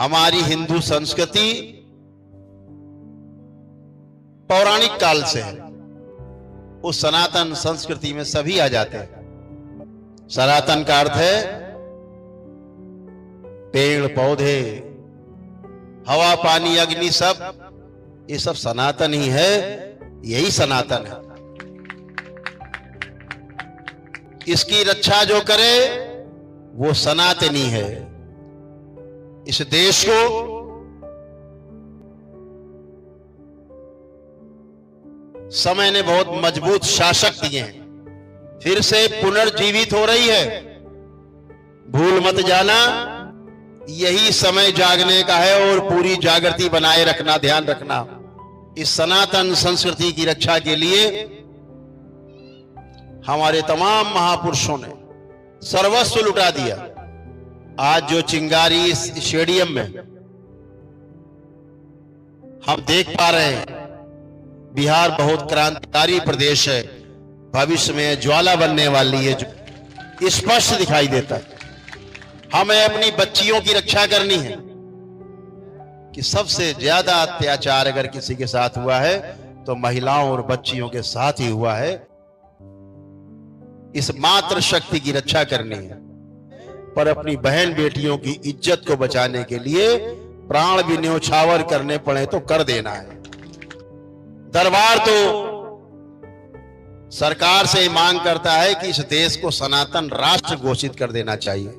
हमारी हिंदू संस्कृति पौराणिक काल से है। उस सनातन संस्कृति में सभी आ जाते हैं। सनातन का अर्थ है पेड़ पौधे, हवा पानी अग्नि, सब ये सब सनातन ही है। यही सनातन है। इसकी रक्षा जो करे वो सनातनी है। इस देश को समय ने बहुत मजबूत शासक दिए हैं। फिर से पुनर्जीवित हो रही है। भूल मत जाना, यही समय जागने का है और पूरी जागृति बनाए रखना, ध्यान रखना। इस सनातन संस्कृति की रक्षा के लिए हमारे तमाम महापुरुषों ने सर्वस्व लुटा दिया। आज जो चिंगारी स्टेडियम में हम देख पा रहे हैं, बिहार बहुत क्रांतिकारी प्रदेश है, भविष्य में ज्वाला बनने वाली है, जो स्पष्ट दिखाई देता है। हमें अपनी बच्चियों की रक्षा करनी है कि सबसे ज्यादा अत्याचार अगर किसी के साथ हुआ है तो महिलाओं और बच्चियों के साथ ही हुआ है। इस मातृ शक्ति की रक्षा करनी है, पर अपनी बहन बेटियों की इज्जत को बचाने के लिए प्राण भी न्योछावर करने पड़े तो कर देना है। दरबार तो सरकार से मांग करता है कि इस देश को सनातन राष्ट्र घोषित कर देना चाहिए।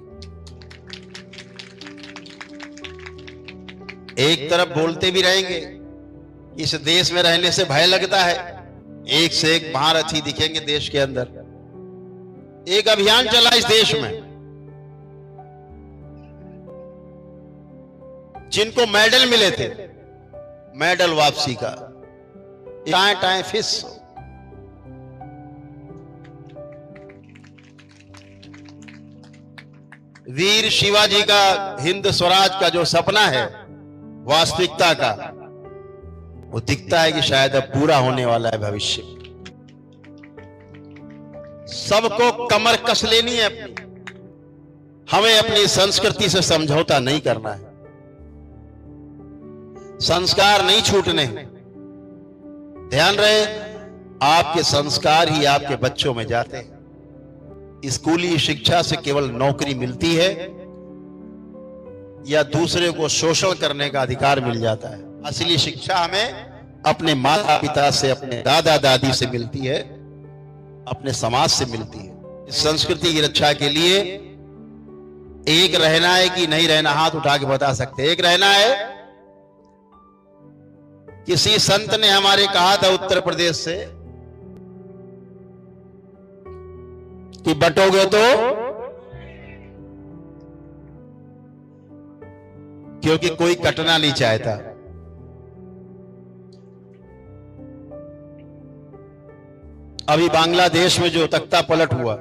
एक तरफ बोलते भी रहेंगे, इस देश में रहने से भय लगता है, एक से एक महारथी दिखेंगे देश के अंदर। एक अभियान चला इस देश में, जिनको मेडल मिले थे, मेडल वापसी का, टाए टाए फिस। वीर शिवाजी का हिंद स्वराज का जो सपना है वास्तविकता का, वो दिखता है कि शायद अब पूरा होने वाला है भविष्य। सबको कमर कस लेनी है अपनी। हमें अपनी संस्कृति से समझौता नहीं करना है। संस्कार नहीं छूटने। ध्यान रहे, आपके संस्कार ही आपके बच्चों में जाते हैं। स्कूली शिक्षा से केवल नौकरी मिलती है या दूसरे को शोषण करने का अधिकार मिल जाता है। असली शिक्षा हमें अपने माता पिता से, अपने दादा दादी से मिलती है, अपने समाज से मिलती है। इस संस्कृति की रक्षा के लिए एक रहना है कि नहीं रहना, हाथ उठा के बता सकते। एक रहना है। किसी संत ने हमारे कहा था उत्तर प्रदेश से कि बटोगे तो, क्योंकि कोई कटना नहीं चाहता। अभी बांग्लादेश में जो तख्ता पलट हुआ,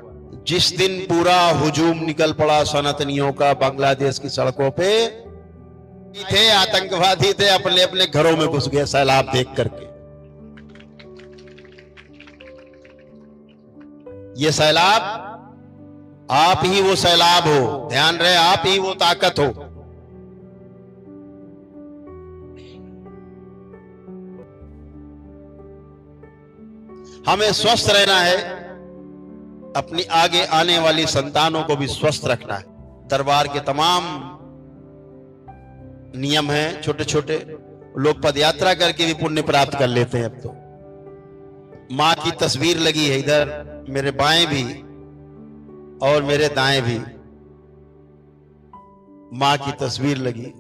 जिस दिन पूरा हुजूम निकल पड़ा सनातनियों का बांग्लादेश की सड़कों पे, थे आतंकवादी थे, अपने अपने घरों में घुस गए सैलाब देख करके। ये सैलाब, आप ही वो सैलाब हो। ध्यान रहे, आप ही वो ताकत हो। हमें स्वस्थ रहना है, अपनी आगे आने वाली संतानों को भी स्वस्थ रखना है। दरबार के तमाम नियम हैं छोटे छोटे, लोग पदयात्रा करके भी पुण्य प्राप्त कर लेते हैं। अब तो मां की तस्वीर लगी है इधर, मेरे बाएं भी और मेरे दाएं भी मां की तस्वीर लगी।